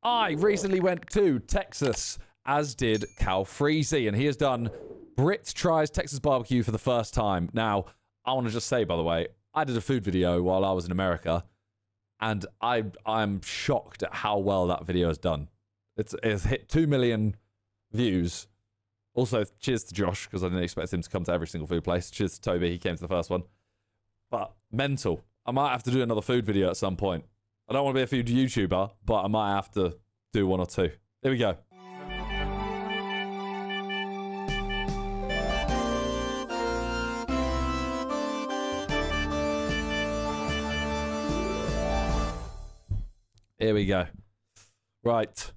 I recently went to Texas, as did Cal Freezy, and he has done Brit tries Texas barbecue for the first time. Now, I want to just say, by the way, I did a food video while I was in America, and I'm shocked at how well that video has done. It's hit 2 million views. Also, cheers to Josh, because I didn't expect him to come to every single food place. Cheers to Toby, he came to the first one. But mental. I might have to do another food video at some point. I don't want to be a food YouTuber, but I might have to do one or two. Here we go. Here we go. Right.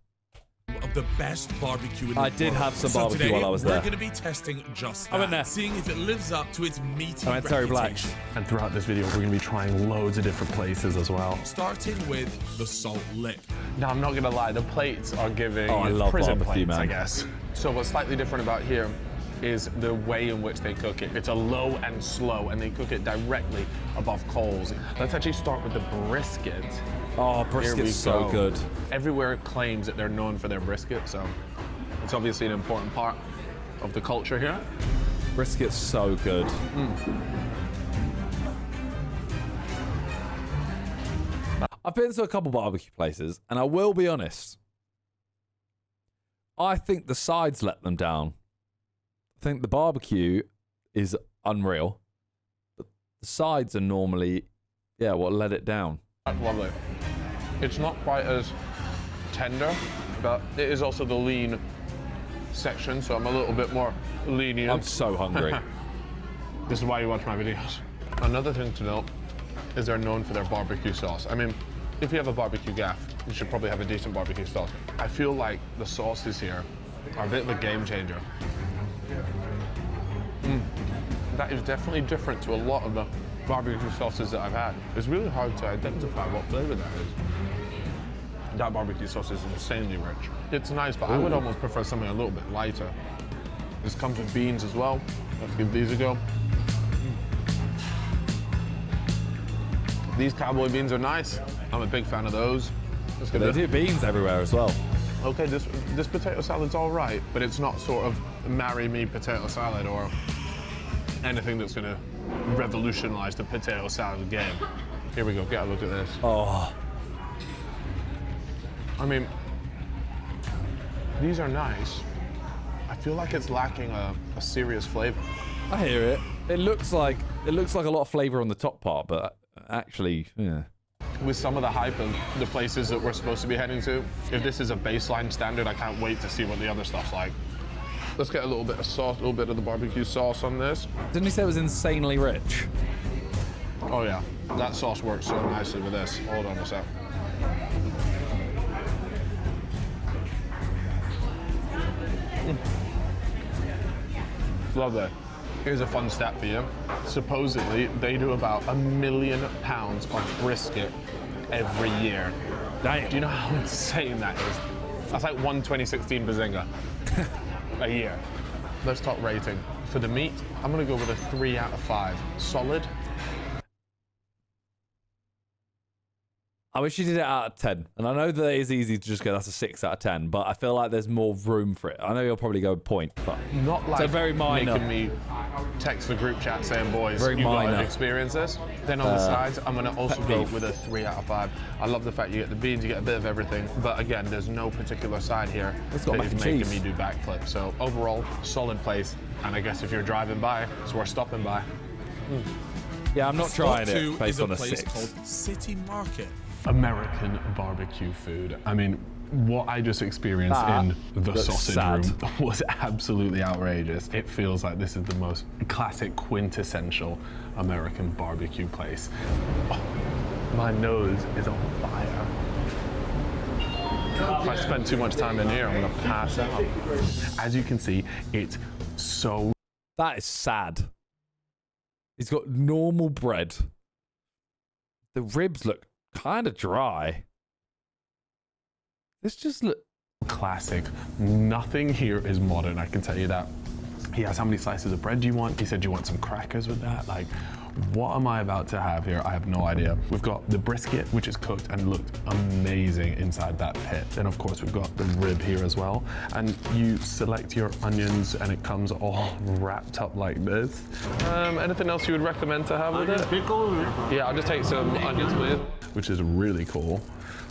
Of the best barbecue in the I did world. have some barbecue today, while I was there. We're going to be testing just I went that, there. seeing if it lives up to its meaty I went Terry Black. reputation. And throughout this video, we're going to be trying loads of different places as well. Starting with the Salt Lick. Now, I'm not going to lie, the plates are giving Oh, I love prison barbecue, plates, man. I guess. So what's slightly different about here is the way in which they cook it. It's a low and slow, and they cook it directly above coals. Let's actually start with the brisket. Oh, Here brisket's we so go. good. Everywhere claims that they're known for their brisket, so it's obviously an important part of the culture here. Brisket's so good. I've been to a couple barbecue places, and I will be honest. I think the sides let them down. I think the barbecue is unreal, but the sides are normally, yeah, what let it down. That's lovely. It's not quite as tender, but it is also the lean section, so I'm a little bit more lenient. I'm so hungry. This is why you watch my videos. Another thing to note is they're known for their barbecue sauce. I mean, if you have a barbecue gaff, you should probably have a decent barbecue sauce. I feel like the sauces here are a bit of a game changer. That is definitely different to a lot of the barbecue sauces that I've had. It's really hard to identify what flavor that is. That barbecue sauce is insanely rich. It's nice, but I would almost prefer something a little bit lighter. This comes with beans as well. Let's give these a go. These cowboy beans are nice. I'm a big fan of those. Let's give They it do beans everywhere as well. Okay, this potato salad's all right, but it's not sort of marry me potato salad or anything that's gonna revolutionize the potato salad game. Here we go, get a look at this. Oh, I mean, these are nice. I feel like it's lacking a serious flavor. I hear it. It looks like a lot of flavor on the top part, but actually, yeah. With some of the hype of the places that we're supposed to be heading to, if this is a baseline standard, I can't wait to see what the other stuff's like. Let's get a little bit of sauce, a little bit of the barbecue sauce on this. Didn't he say it was insanely rich? Oh yeah, that sauce works so nicely with this. Hold on a sec. Love that. Here's a fun stat for you. Supposedly, they do about £1 million of brisket every year. Damn. Do you know how insane that is? That's like one 2016 Bazinga a year. Let's talk rating. For the meat, I'm gonna go with a 3 out of 5. Solid. I wish you did it out of 10. And I know that it is easy to just go, that's a 6 out of 10, but I feel like there's more room for it. I know you'll probably go point, but Not like so very minor. making me text the group chat saying, boys, Very you minor. gotta experience this. Then on the sides, I'm gonna also pet go peeve. with a 3 out of 5. I love the fact you get the beans, you get a bit of everything. But again, there's no particular side here It's got that mac is and making cheese. me do backflips. So overall, solid place. And I guess if you're driving by, it's worth stopping by. yeah, I'm not Spot trying two it based is on a place 6. called City Market. American barbecue food. I mean, what I just experienced That in the looks sausage sad. room was absolutely outrageous. It feels like this is the most classic, quintessential American barbecue place. Oh, my nose is on fire. If I spend too much time in here, I'm gonna pass out. As you can see, it's so That is sad. He's got normal bread. The ribs look kind of dry. This just look. classic. Nothing here is modern, I can tell you that. He asked how many slices of bread do you want? He said, do you want some crackers with that? Like, What am I about to have here? I have no idea. We've got the brisket, which is cooked and looked amazing inside that pit. Then of course we've got the rib here as well. And you select your onions and it comes all wrapped up like this. Anything else you would recommend to have with it? Pickle? Yeah, I'll just take some onions, please. Which is really cool.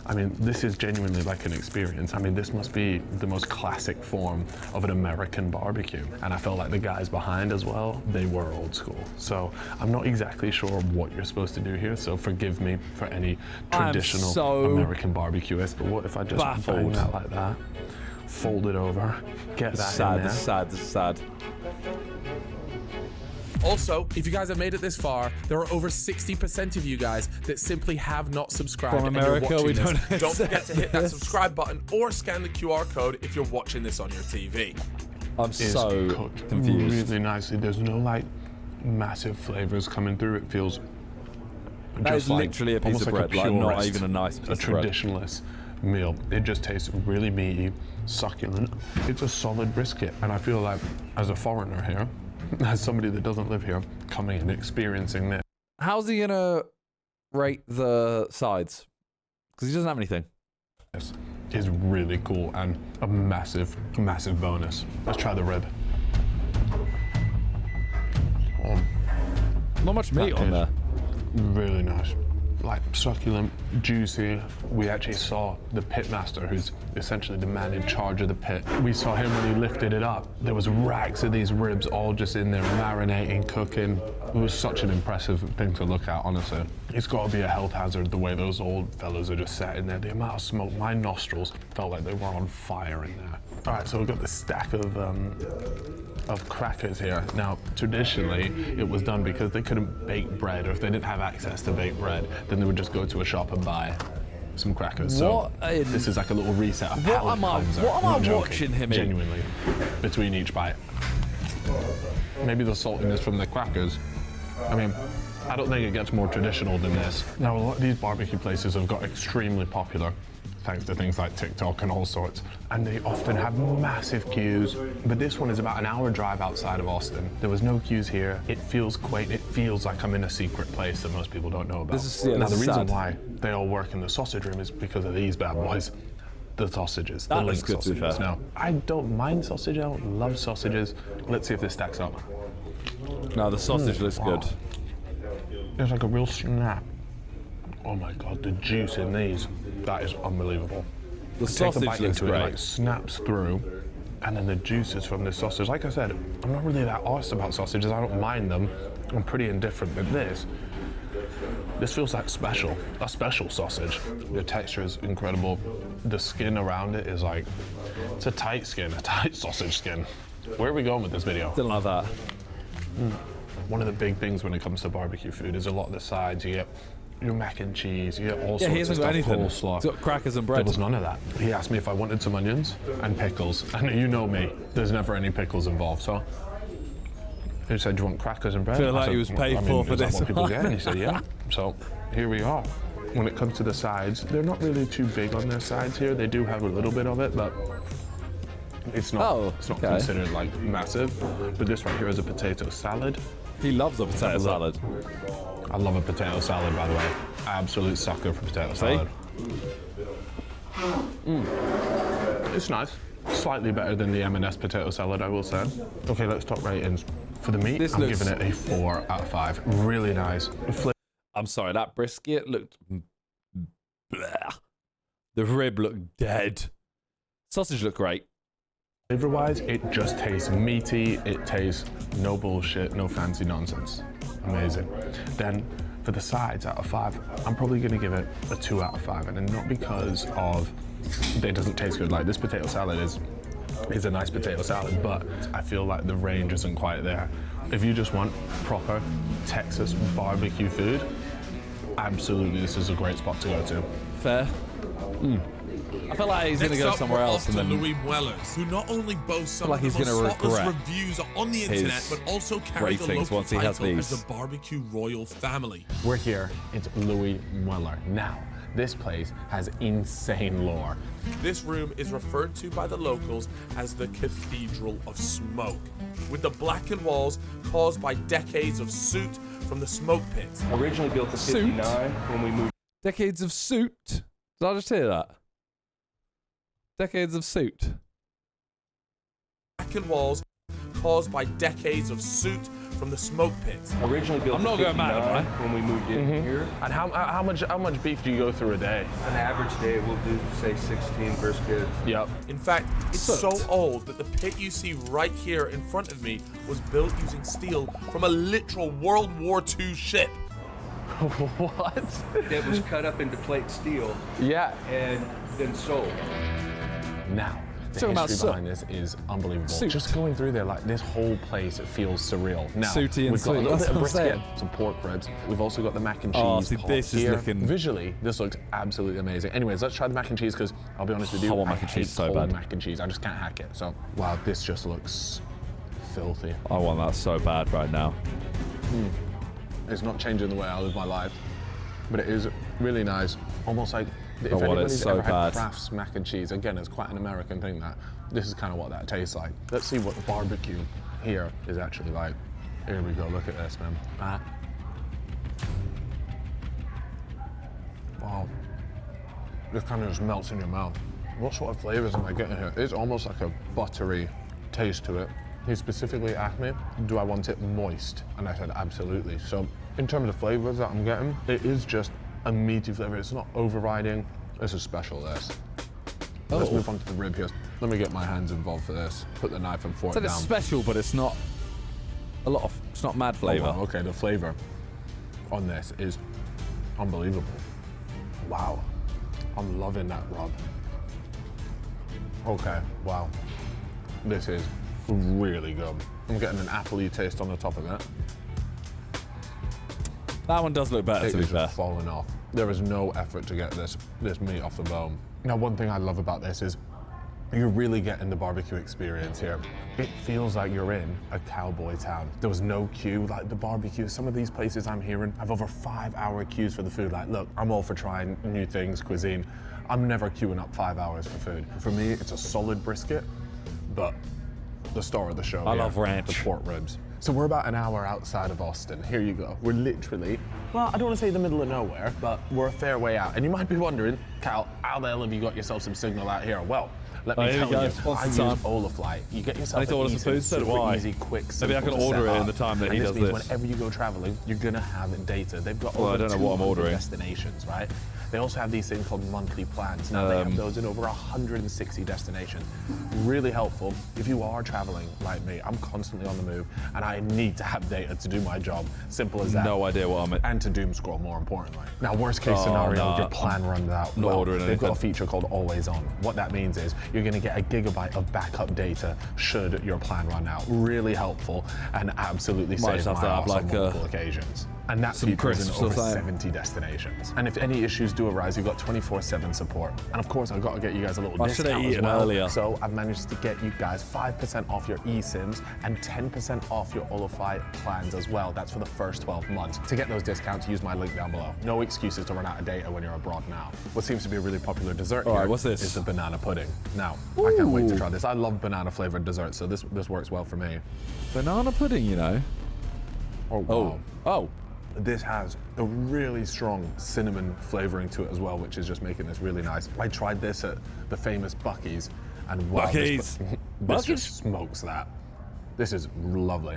I mean, this is genuinely like an experience. I mean, this must be the most classic form of an American barbecue. And I felt like the guys behind as well, they were old school. So I'm not exactly sure what you're supposed to do here, so forgive me for any traditional American barbecue-ist. But what if I just bang that like that, fold it over, get that in there? This is sad. Also, if you guys have made it this far, there are over 60% of you guys that simply have not subscribed. From America, we don't forget to hit that subscribe button or scan the QR code if you're watching this on your TV. I'm so cooked confused. really nicely. There's no like massive flavors coming through. It feels That just is like, literally a piece of bread, like not even a nice piece of bread. A traditionalist meal. It just tastes really meaty, succulent. It's a solid brisket, and I feel like as a foreigner here, as somebody that doesn't live here, coming and experiencing this. How's he gonna rate the sides? Because he doesn't have anything. This is really cool and a massive, massive bonus. Let's try the rib. Not much meat on there. Really nice. Like succulent, juicy. We actually saw the pit master, who's essentially the man in charge of the pit. We saw him when he lifted it up. There was racks of these ribs all just in there marinating, cooking. It was such an impressive thing to look at, honestly. It's got to be a health hazard the way those old fellas are just sat in there. The amount of smoke, my nostrils felt like they were on fire in there. All right, so we've got this stack of crackers here. Now, traditionally, it was done because they couldn't bake bread, or if they didn't have access to baked bread, then they would just go to a shop and buy some crackers. So this is like a little reset, a palate cleanser. What am I watching him genuinely, between each bite. Maybe the saltiness from the crackers. I mean, I don't think it gets more traditional than this. Now, a lot of these barbecue places have got extremely popular thanks to things like TikTok and all sorts. And they often have massive queues, but this one is about an hour drive outside of Austin. There was no queues here. It feels quaint. It feels like I'm in a secret place that most people don't know about. Now, the reason why they all work in the sausage room is because of these bad boys. The sausages, the link sausages. Now, I don't mind sausage, I don't love sausages. Let's see if this stacks up. No, the sausage looks good. There's like a real snap. Oh my God, the juice in these, that is unbelievable. The sausage looks great. It like snaps through, and then the juices from the sausage. Like I said, I'm not really that arsed about sausages. I don't mind them. I'm pretty indifferent, but this feels like special, a special sausage. The texture is incredible. The skin around it is like, it's a tight skin, a tight sausage skin. Where are we going with this video? Didn't like that. One of the big things when it comes to barbecue food is a lot of the sides. You get your mac and cheese, you get all sorts of stuff, coleslaw. He's got crackers and bread. There was none of that. He asked me if I wanted some onions and pickles, and you know me, there's never any pickles involved, so he said, do you want crackers and bread? I feel like he was paid for is this. That what people get? And he said, yeah. So here we are. When it comes to the sides, they're not really too big on their sides here. They do have a little bit of it, but it's not, considered like massive. But this right here is a potato salad. He loves a potato salad. I love a potato salad, by the way. Absolute sucker for potato salad. It's nice. Slightly better than the M&S potato salad, I will say. Okay, let's talk ratings. For the meat, I'm giving it a 4 out of 5. Really nice. I'm sorry, that brisket looked... bleh. The rib looked dead. Sausage looked great. Flavor-wise, it just tastes meaty. It tastes no bullshit, no fancy nonsense. Amazing. Then for the sides, out of 5, I'm probably going to give it a 2 out of 5, and not because of it doesn't taste good. Like, this potato salad is a nice potato salad, but I feel like the range isn't quite there. If you just want proper Texas barbecue food, absolutely, this is a great spot to go to. Fair. I feel like he's going to go somewhere else and then... Louie Mueller, who not only boasts some of the most spotless reviews on the internet, but also carries the local title as the Barbecue Royal Family. We're here. It's Louie Mueller. Now, This place has insane lore. This room is referred to by the locals as the Cathedral of Smoke, with the blackened walls caused by decades of soot from the smoke pit. Originally built in 59 when we moved. Decades of soot. Did I just hear that? Decades of soot. Blackened walls caused by decades of soot from the smoke pit. Originally built I'm not in going mad, am I? when we moved in here. And how much beef do you go through a day? An average day we'll do, say, 16 briskets. Yep. In fact, it's Soot. so old that the pit you see right here in front of me was built using steel from a literal World War II ship. What? That was cut up into plate steel Yeah. and then sold. Now, the Talking about history soot. behind this is unbelievable. Soot. Just going through there, like this whole place, it feels surreal. Now, Sooty and we've got a sweet, little that's bit of what I'm brisket, saying. some pork ribs. We've also got the mac and cheese. Oh, see, pot this is here. looking- Visually, this looks absolutely amazing. Anyways, let's try the mac and cheese because I'll be honest with you, I want mac and cheese hate so cold bad. mac and cheese. I just can't hack it. So, wow, this just looks filthy. I want that so bad right now. It's not changing the way I live my life, but it is really nice. Almost like if want it anybody's so ever bad. had Kraft's mac and cheese, again, it's quite an American thing that this is kind of what that tastes like. Let's see what the barbecue here is actually like. Here we go, look at this, man. Wow. This kind of just melts in your mouth. What sort of flavors am I getting here? It's almost like a buttery taste to it. He specifically asked me, do I want it moist? And I said, absolutely. So in terms of flavors that I'm getting, it is just a meaty flavor. It's not overriding. This is special, this. Let's move on to the rib here. Let me get my hands involved for this. Put the knife and fork So down. it's special, but it's not it's not mad flavour. Oh, wow, okay, the flavor on this is unbelievable. Wow. I'm loving that rub. Okay, wow. This is really good. I'm getting an appley taste on the top of it. That one does look better, It to be is fair. just falling off. There is no effort to get this meat off the bone. Now, one thing I love about this is you're really getting the barbecue experience here. It feels like you're in a cowboy town. There was no queue, like the barbecue. Some of these places I'm hearing have over 5-hour queues for the food. Like, look, I'm all for trying new things, cuisine. I'm never queuing up 5 hours for food. For me, it's a solid brisket, but the star of the show I here, love ranch. the pork ribs. So we're about an hour outside of Austin. Here you go. We're literally, well, I don't want to say the middle of nowhere, but we're a fair way out. And you might be wondering, Cal, how the hell have you got yourself some signal out here? Well, let me here we tell go. you, Sponsor I use time. Olafly. You get I yourself need to order an some food, so do super I. easy, quick, Maybe I simple can to order set it in up. the time that And he this does means this. whenever you go traveling, you're gonna have data. They've got Well, I over don't know what I'm 200 ordering. destinations, right? They also have these things called monthly plans. Now they have those in over 160 destinations. Really helpful if you are traveling like me. I'm constantly on the move and I need to have data to do my job. Simple as that. No idea what I'm at. And to doom scroll, more importantly. Now, worst case scenario, nah, your plan runs out. not ordering they've got a anything. feature called Always On. What that means is you're going to get a gigabyte of backup data should your plan run out. Really helpful and absolutely Might saves just have my to have ass on like multiple occasions. And that some feature is in crisps or over something. 70 destinations. And if any issues do arise, you've got 24/7 support. And of course, I've got to get you guys a little I should have discount as eaten well. earlier. So I've managed to get you guys 5% off your eSIMs and 10% off your Olafly plans as well. That's for the first 12 months. To get those discounts, use my link down below. No excuses to run out of data when you're abroad now. What seems to be a really popular dessert All here right, what's this? is the banana pudding. Now, I can't wait to try this. I love banana flavored desserts, so this works well for me. Banana pudding, you know. Oh, wow. Oh. This has a really strong cinnamon flavoring to it as well, which is just making this really nice. I tried this at the famous Buc-ee's, and wow, Buc-ee's. this Buc-ee's? just smokes that. This is lovely.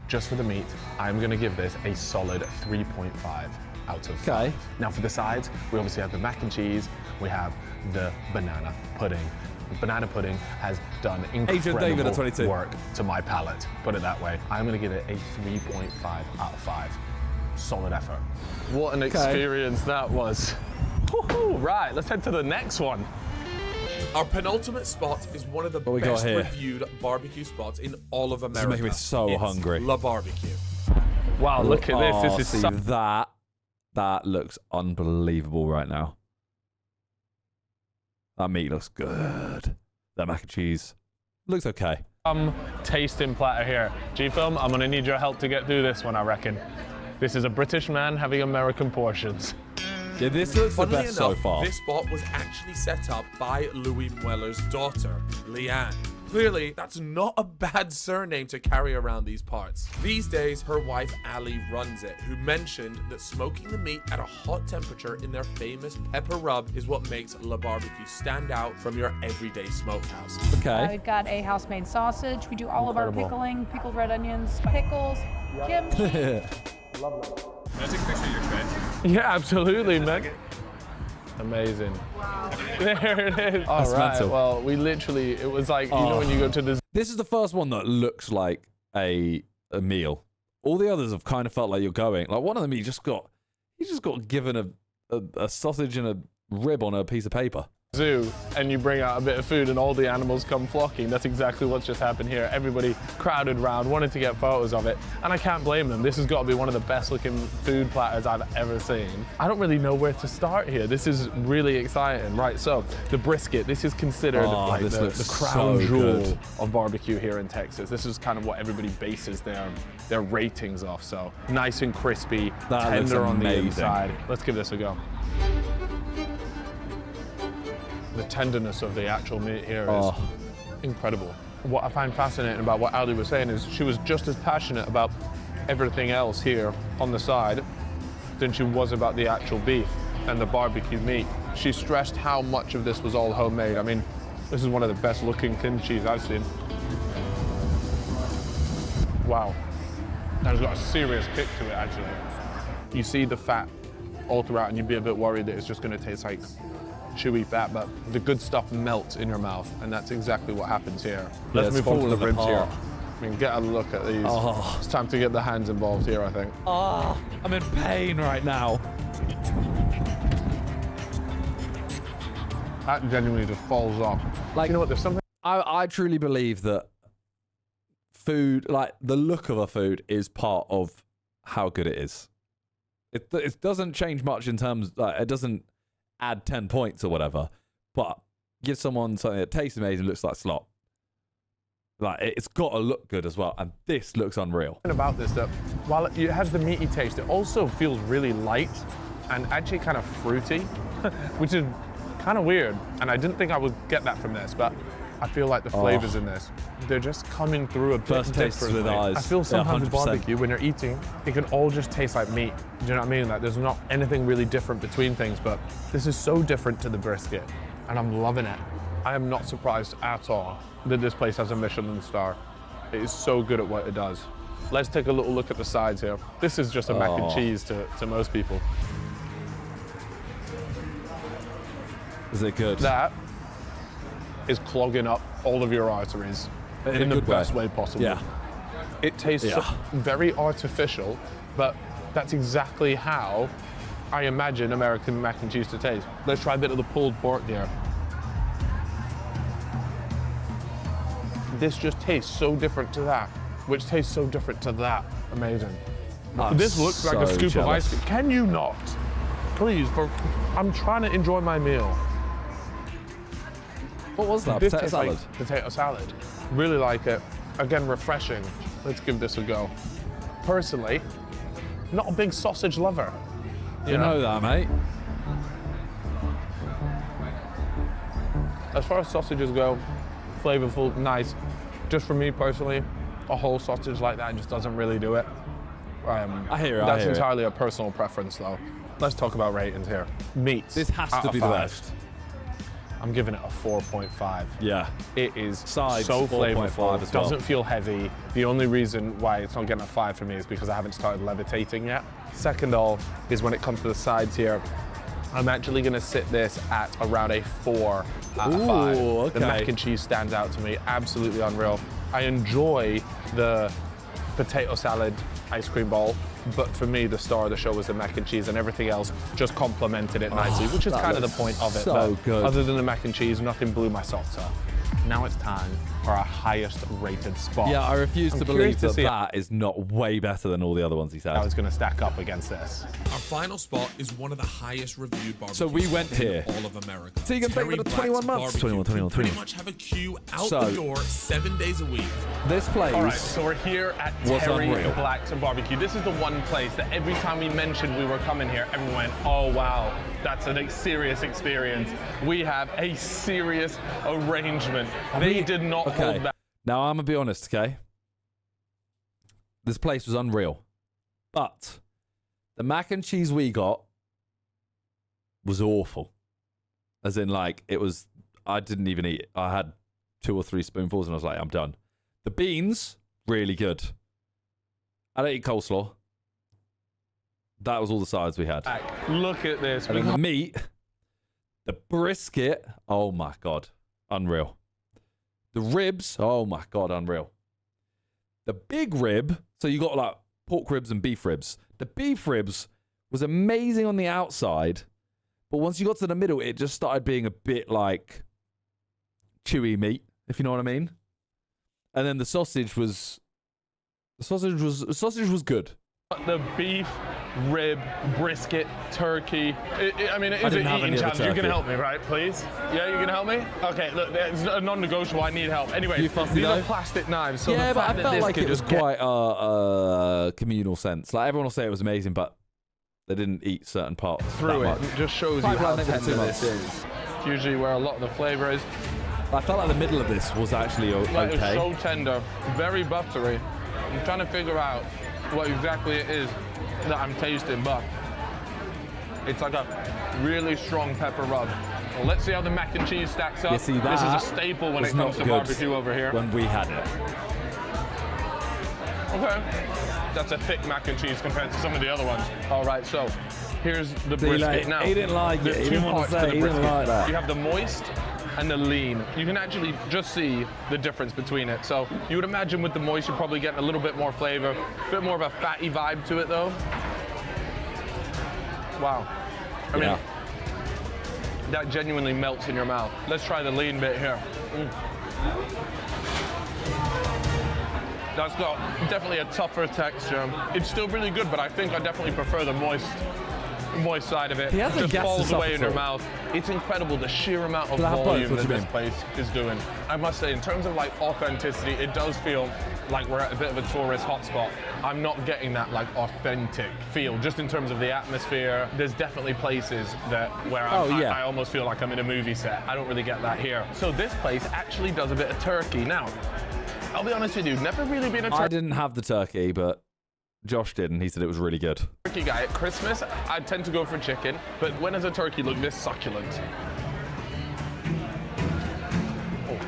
Just for the meat, I'm gonna give this a solid 3.5 out of 5. Okay. Now for the sides, we obviously have the mac and cheese, we have the banana pudding. The banana pudding has done Agent David at incredible 22. work to my palate, put it that way. I'm gonna give it a 3.5 out of 5. Solid effort. What an experience that was. Woohoo! Right, let's head to the next one. Our penultimate spot is one of the What we got best here? reviewed barbecue spots in all of America. making me so It's hungry. La Barbecue. Wow, look at this. Oh, This see, is so that looks unbelievable right now. That meat looks good. That mac and cheese looks okay. tasting platter here. G-Film, I'm gonna need your help to get through this one, I reckon. This is a British man having American portions. Yeah, this looks the Funnily best enough, so far. this spot was actually set up by Louie Mueller's daughter, Leanne. Clearly, that's not a bad surname to carry around these parts. These days, her wife Ali runs it, who mentioned that smoking the meat at a hot temperature in their famous pepper rub is what makes Le Barbecue stand out from your everyday smokehouse. Okay. We've got a house-made sausage. We do all of our pickling, pickled red onions, pickles, kimchi. Can I take a picture of your tray? Yeah, absolutely, man. Amazing. There it is. All right. mental. Well, we literally, it was like, you know, when you go to this. This is the first one that looks like a meal. All the others have kind of felt like you're going. Like one of them, he just got given a sausage and a rib on a piece of paper. Zoo and you bring out a bit of food and all the animals come flocking. That's exactly what's just happened here. Everybody crowded around, wanted to get photos of it, and I can't blame them. This has got to be one of the best looking food platters I've ever seen. I don't really know where to start here. This is really exciting. Right, so the brisket, this is considered like the crown jewel of barbecue here in Texas. This is kind of what everybody bases their ratings off. So nice and crispy, tender on the inside. Let's give this a go. The tenderness of the actual meat here is incredible. What I find fascinating about what Ali was saying is she was just as passionate about everything else here on the side than she was about the actual beef and the barbecue meat. She stressed how much of this was all homemade. I mean, this is one of the best looking kimchis I've seen. Wow. That's got a serious kick to it, actually. You see the fat all throughout and you'd be a bit worried that it's just gonna taste like chewy fat, but the good stuff melts in your mouth, and that's exactly what happens here. Let's move on to the ribs here. I mean, get a look at these. It's time to get the hands involved here, I think. I'm in pain right now. That genuinely just falls off. Like, you know what, there's something. I truly believe that food, like the look of a food, is part of how good it is. It doesn't change much in terms, like, it doesn't add 10 points or whatever, but give someone something that tastes amazing, looks like slop. Like, it's got to look good as well, and this looks unreal. About this, that while it has the meaty taste, it also feels really light and actually kind of fruity, which is kind of weird, and I didn't think I would get that from this, but I feel like the flavors in this, they're just coming through a bit First tastes differently. with eyes. I feel sometimes with 100%. barbecue, when you're eating, it can all just taste like meat. Do you know what I mean? Like, there's not anything really different between things, but this is so different to the brisket, and I'm loving it. I am not surprised at all that this place has a Michelin star. It is so good at what it does. Let's take a little look at the sides here. This is just a mac and cheese to most people. Is it good? That is clogging up all of your arteries in the best way possible. Yeah. It tastes very artificial, but that's exactly how I imagine American mac and cheese to taste. Let's try a bit of the pulled pork here. This just tastes so different to that, which tastes so different to that. Amazing. This looks like a scoop of ice cream. Can you not? Please, I'm trying to enjoy my meal. What was that? This Potato tastes salad? like potato salad. Really like it. Again, refreshing. Let's give this a go. Personally, not a big sausage lover. You know that, mate. As far as sausages go, flavorful, nice. Just for me personally, a whole sausage like that just doesn't really do it. I hear it. That's entirely a personal preference, though. Let's talk about ratings here. Meat. This has to be the best. I'm giving it a 4.5. Yeah. It is Sides, so 4.5 flavorful. as well. Doesn't feel heavy. The only reason why it's not getting a 5 for me is because I haven't started levitating yet. Second all is when it comes to the sides here. I'm actually going to sit this at around a 4 out of 5. Okay. The mac and cheese stands out to me. Absolutely unreal. I enjoy the potato salad ice cream bowl, but for me, the star of the show was the mac and cheese, and everything else just complemented it nicely, which is kind of the point of it. So good. Other than the mac and cheese, nothing blew my socks up. Now it's time for our highest rated spot. Yeah, I refuse to believe that see that is not way better than all the other ones he said. how it's going to stack up against this. Our final spot is one of the highest reviewed barbecues So we went here. in all of America. Tegan Terry Baker, the Black's 21 months. Barbecue 21, 21, pretty 21. much have a queue out So- the door 7 days a week. This place All right, so we're here at was Terry unreal. Black's Barbecue. This is the one place that every time we mentioned we were coming here, everyone went, oh wow, That's a serious experience. We have a serious arrangement. They did not hold back. Now, I'm going to be honest, okay? This place was unreal. But the mac and cheese we got was awful. As in, like, it was... I didn't even eat it. I had 2 or 3 spoonfuls and I was like, I'm done. The beans, really good. I don't eat coleslaw. That was all the sides we had. Look at this. And then the meat, the brisket, oh my God, unreal. The ribs, oh my God, unreal. The big rib, so you got like pork ribs and beef ribs. The beef ribs was amazing on the outside, but once you got to the middle, it just started being a bit like chewy meat, if you know what I mean. And then the sausage was good. The beef, rib, brisket, turkey. I mean, it is an eating challenge. You can help me, right, please? Yeah, you can help me? Okay, look, it's a non-negotiable. I need help. Anyway, these are plastic knives. So yeah, the fact but I felt like it was just quite a communal sense. Like, everyone will say it was amazing, but they didn't eat certain parts through that it. much. It just shows you how tender this is. It's usually where a lot of the flavor is. I felt like the middle of this was actually okay. Like, it's so tender, very buttery. I'm trying to figure out what exactly it is that I'm tasting, but it's like a really strong pepper rub. Well, let's see how the mac and cheese stacks up. You see, this is a staple when it comes to barbecue over here. When we had it. Okay. That's a thick mac and cheese compared to some of the other ones. All right, so here's the brisket. Now, he didn't like it. He didn't want to say he didn't like that. You have the moist and the lean. You can actually just see the difference between it. So you would imagine with the moist, you're probably getting a little bit more flavor, a bit more of a fatty vibe to it though. Wow. I mean, that genuinely melts in your mouth. Let's try the lean bit here. That's got definitely a tougher texture. It's still really good, but I think I definitely prefer the moist side of it. It just falls away in your mouth. It's incredible the sheer amount of volume that this place is doing. I must say, in terms of like authenticity, it does feel like we're at a bit of a tourist hotspot. I'm not getting that like authentic feel, just in terms of the atmosphere. There's definitely places where I almost feel like I'm in a movie set. I don't really get that here. So this place actually does a bit of turkey. Now, I'll be honest with you, never really been a turkey. I didn't have the turkey, but Josh did, and he said it was really good. Turkey guy. At Christmas, I tend to go for chicken, but when does a turkey look this succulent? Oh.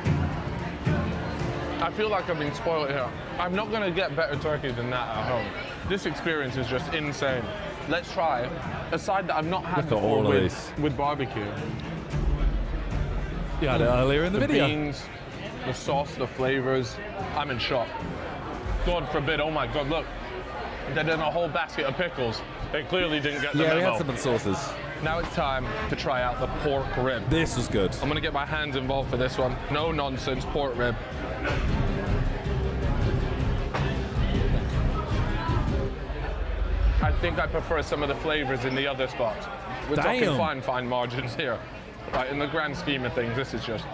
I feel like I've been spoiled here. I'm not gonna get better turkey than that at home. This experience is just insane. Let's try a side that I've not had before with barbecue. You had it earlier in the video. The beans, the sauce, the flavors. I'm in shock. God forbid, oh my God, look. They did a whole basket of pickles. They clearly didn't get the memo. Yeah, we had some of the sauces. Now it's time to try out the pork rib. This was good. I'm gonna get my hands involved for this one. No nonsense, pork rib. I think I prefer some of the flavors in the other spots. We're talking fine margins here. Like, in the grand scheme of things, this is just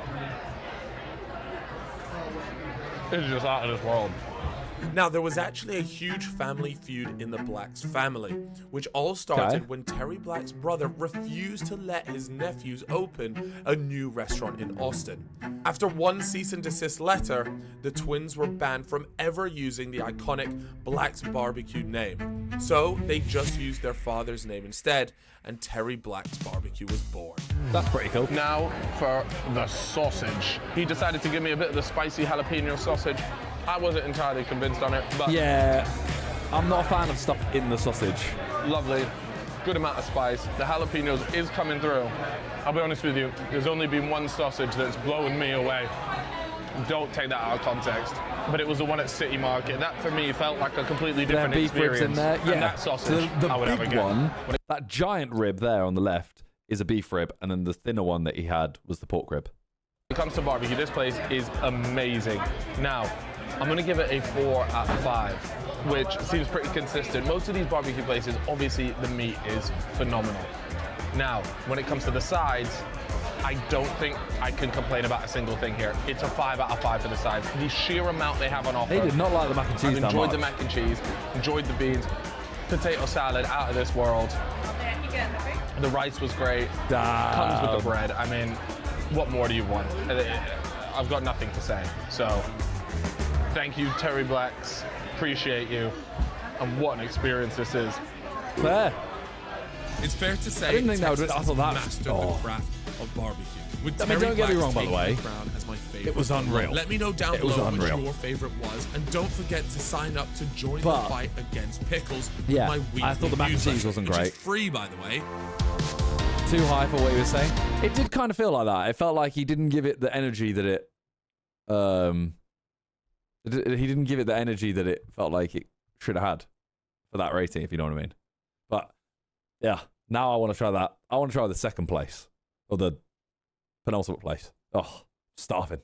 out of this world. Now, there was actually a huge family feud in the Black's family, which all started when Terry Black's brother refused to let his nephews open a new restaurant in Austin. After one cease and desist letter, the twins were banned from ever using the iconic Black's Barbecue name. So they just used their father's name instead, and Terry Black's Barbecue was born. That's pretty cool. Now for the sausage. He decided to give me a bit of the spicy jalapeno sausage. I wasn't entirely convinced on it, but yeah, I'm not a fan of stuff in the sausage. Lovely, good amount of spice. The jalapenos is coming through. I'll be honest with you, there's only been one sausage that's blowing me away. Don't take that out of context. But it was the one at City Market. That for me felt like a completely different beef experience. ribs in there. Yeah, and that sausage, so I would the have big again. one, that giant rib there on the left is a beef rib, and then the thinner one that he had was the pork rib. When it comes to barbecue, this place is amazing. Now, I'm gonna give it a 4 out of 5, which seems pretty consistent. Most of these barbecue places, obviously the meat is phenomenal. Now, when it comes to the sides, I don't think I can complain about a single thing here. It's a 5 out of 5 for the sides. The sheer amount they have on offer. They did not like the mac and cheese that much. I've enjoyed the mac and cheese, enjoyed the beans, potato salad out of this world. The rice was great. Comes with the bread. I mean, what more do you want? I've got nothing to say. So, thank you, Terry Blacks. Appreciate you. And what an experience this is. Fair. It's fair to say I didn't think that would- Texas I has thought that- mastered oh. the craft of barbecue. With I mean, Terry don't get me Blacks wrong, by the taking way. crown as my favorite. It was unreal. Let me know down It was below unreal. which your favorite was, and don't forget to sign up to join But- the fight against pickles. Yeah, with my weekly I thought the mac and newsletter, cheese wasn't which is great. free, by the way. Too high for what he was saying. It did kind of feel like that. It felt like he didn't give it the energy that it he didn't give it the energy that it felt like it should have had for that rating, if you know what I mean. But yeah, now I want to try that. I want to try the second place or the penultimate place. Oh, starving.